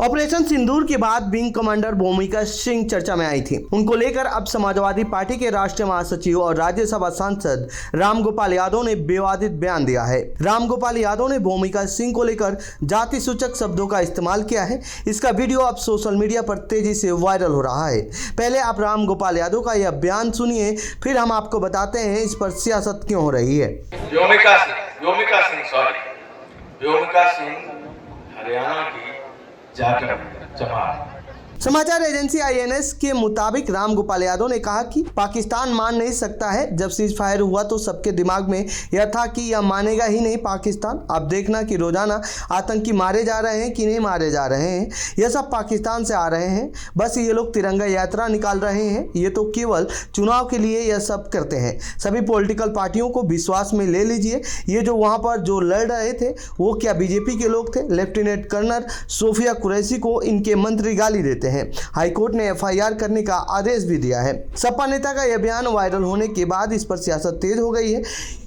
Operation सिंदूर के बाद wing commander भूमिका सिंह चर्चा में आई थी। उनको लेकर अब समाजवादी पार्टी के राष्ट्रीय महासचिव और राज्यसभा सांसद रामगोपाल यादव ने विवादित बयान दिया है। रामगोपाल यादव ने भूमिका सिंह को लेकर जाति सूचक शब्दों का इस्तेमाल किया है। इसका वीडियो अब सोशल मीडिया पर तेजी से वायरल हो रहा है। पहले आप रामगोपाल यादव का यह बयान सुनिए, फिर हम आपको बताते हैं इस पर सियासत क्यों हो रही है। व्योमिका सिंह हरियाणा की जाट जमात। समाचार एजेंसी INS के मुताबिक रामगोपाल यादव ने कहा कि पाकिस्तान मान नहीं सकता है। जब सीज फायर हुआ तो सबके दिमाग में यह था कि यह मानेगा ही नहीं पाकिस्तान। अब देखना कि रोजाना आतंकी मारे जा रहे हैं कि नहीं मारे जा रहे हैं। यह सब पाकिस्तान से आ रहे हैं। बस ये लोग तिरंगा यात्रा निकाल रहे हैं। ये तो केवल चुनाव के लिए यह सब करते हैं। सभी पॉलिटिकल पार्टियों को विश्वास में ले लीजिए। ये जो वहाँ पर जो लड़ रहे थे वो क्या BJP के लोग थे? लेफ्टिनेंट कर्नल सोफिया कुरैशी को इनके मंत्री गाली देते हैं। हाईकोर्ट ने FIR करने का आदेश भी दिया है। सपा नेता का यह बयान वायरल होने के बाद इस पर सियासत तेज हो गई है।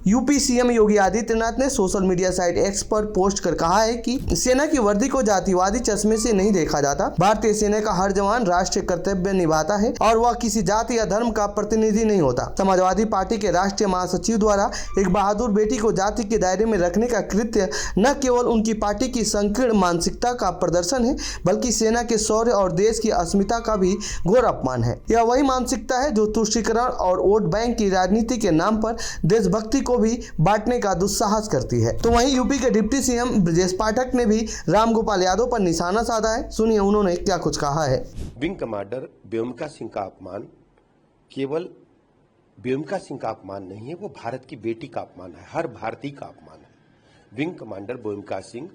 UP CM योगी आदित्यनाथ ने सोशल मीडिया साइट X पर पोस्ट कर कहा है कि सेना की वर्दी को जातिवादी चश्मे से नहीं देखा जाता। भारतीय सेना का हर जवान राष्ट्रीय कर्तव्य निभाता है और वह किसी जाति या धर्म का प्रतिनिधि नहीं होता। समाजवादी पार्टी के राष्ट्रीय महासचिव द्वारा एक बहादुर बेटी को जाति के दायरे में रखने का कृत्य न केवल उनकी पार्टी की संकीर्ण मानसिकता का प्रदर्शन है, बल्कि सेना के शौर्य और देश की अस्मिता का भी घोर अपमान है। यह वही मानसिकता है जो तुष्टीकरण और वोट बैंक की राजनीति के नाम पर देशभक्ति को भी बांटने का दुस्साहस करती है। तो वहीं UP के डिप्टी CM ब्रजेश पाठक ने भी रामगोपाल यादव पर निशाना साधा है। सुनिए उन्होंने क्या कुछ कहा है। विंग कमांडर व्योमिका सिंह का अपमान केवल व्योमिका सिंह का अपमान नहीं है, वो भारत की बेटी का अपमान है, हर भारतीय का अपमान है। विंग कमांडर व्योमिका सिंह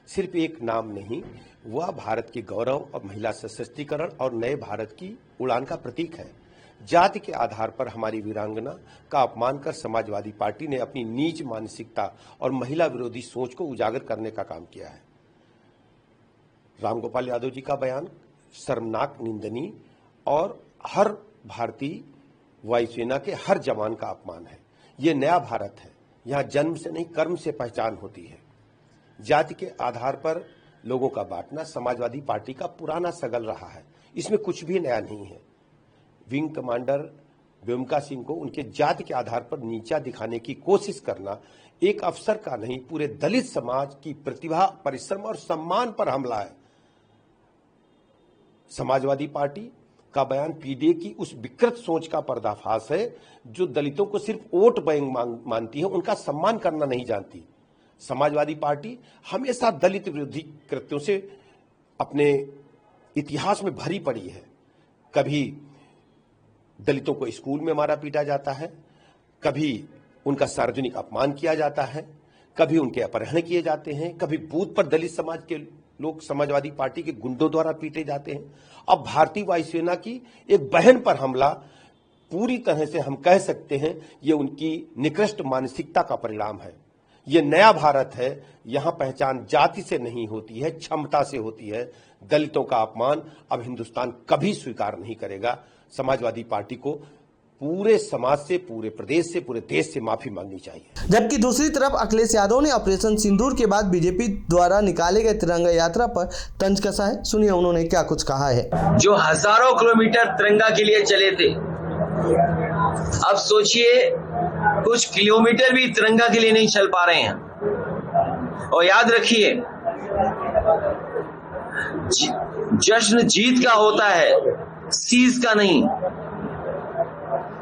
सिर्फ एक नाम नहीं, वह भारत के गौरव और महिला सशक्तिकरण और नए भारत की उड़ान का प्रतीक है। जाति के आधार पर हमारी वीरांगना का अपमान कर समाजवादी पार्टी ने अपनी नीच मानसिकता और महिला विरोधी सोच को उजागर करने का काम किया है। रामगोपाल यादव जी का बयान शर्मनाक, निंदनीय और हर भारतीय वायुसेना के हर जवान का अपमान है। ये नया भारत है, यहाँ जन्म से नहीं कर्म से पहचान होती है। जाति के आधार पर लोगों का बांटना समाजवादी पार्टी का पुराना सगल रहा है, इसमें कुछ भी नया नहीं है। विंग कमांडर व्योमिका सिंह को उनके जाति के आधार पर नीचा दिखाने की कोशिश करना एक अफसर का नहीं, पूरे दलित समाज की प्रतिभा, परिश्रम और सम्मान पर हमला है। समाजवादी पार्टी का बयान PDA की उस विकृत सोच का पर्दाफाश है जो दलितों को सिर्फ वोट बैंक मानती है, उनका सम्मान करना नहीं जानती। समाजवादी पार्टी हमेशा दलित विरोधी कृत्यों से अपने इतिहास में भरी पड़ी है। कभी दलितों को स्कूल में मारा पीटा जाता है, कभी उनका सार्वजनिक अपमान किया जाता है, कभी उनके अपहरण किए जाते हैं, कभी बूथ पर दलित समाज के लोग समाजवादी पार्टी के गुंडों द्वारा पीटे जाते हैं। अब भारतीय वायुसेना की एक बहन पर हमला पूरी तरह से हम कह सकते हैं ये उनकी निकृष्ट मानसिकता का परिणाम है। ये नया भारत है, यहाँ पहचान जाति से नहीं होती है, क्षमता से होती है। दलितों का अपमान अब हिंदुस्तान कभी स्वीकार नहीं करेगा। समाजवादी पार्टी को पूरे समाज से, पूरे प्रदेश से, पूरे देश से माफी मांगनी चाहिए। जबकि दूसरी तरफ अखिलेश यादव ने ऑपरेशन सिंदूर के बाद BJP द्वारा निकाले गए तिरंगा यात्रा पर तंज कसा है। सुनिए उन्होंने क्या कुछ कहा है। जो हजारों किलोमीटर तिरंगा के लिए चले थे, अब सोचिए कुछ किलोमीटर भी तिरंगा के लिए नहीं चल पा रहे हैं। और याद रखिए, जश्न जीत का होता है, सीज का नहीं।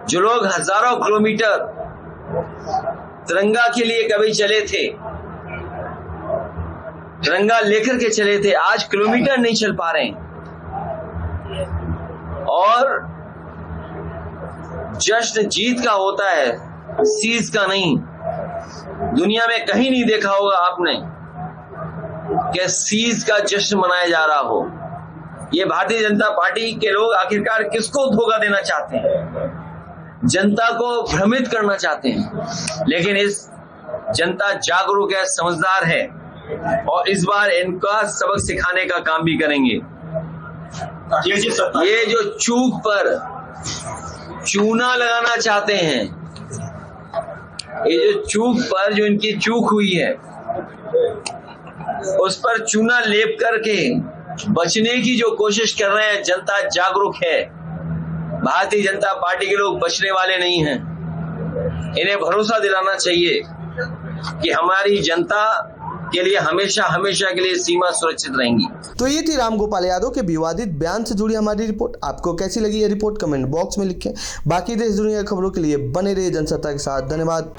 जो लोग हजारों किलोमीटर तिरंगा के लिए कभी चले थे, तिरंगा लेकर के चले थे, आज किलोमीटर नहीं चल पा रहे हैं। और जश्न जीत का होता है, सीज का नहीं। दुनिया में कहीं नहीं देखा होगा आपने कि सीज का जश्न मनाया जा रहा हो। ये भारतीय जनता पार्टी के लोग आखिरकार किसको धोखा देना चाहते हैं? जनता को भ्रमित करना चाहते हैं। लेकिन इस जनता जागरूक है, समझदार है और इस बार इनका सबक सिखाने का काम भी करेंगे। ये जो चूक पर चूना लगाना चाहते हैं, ये जो चूक पर जो इनकी चूक हुई है उस पर चूना लेप करके बचने की जो कोशिश कर रहे हैं, जनता जागरूक है। भारतीय जनता पार्टी के लोग बचने वाले नहीं हैं। इन्हें भरोसा दिलाना चाहिए कि हमारी जनता के लिए हमेशा हमेशा के लिए सीमा सुरक्षित रहेंगी। तो ये थी रामगोपाल यादव के विवादित बयान से जुड़ी हमारी रिपोर्ट। आपको कैसी लगी ये रिपोर्ट कमेंट बॉक्स में लिखें। बाकी देश दुनिया की खबरों के लिए बने रहिए जनसत्ता के साथ। धन्यवाद।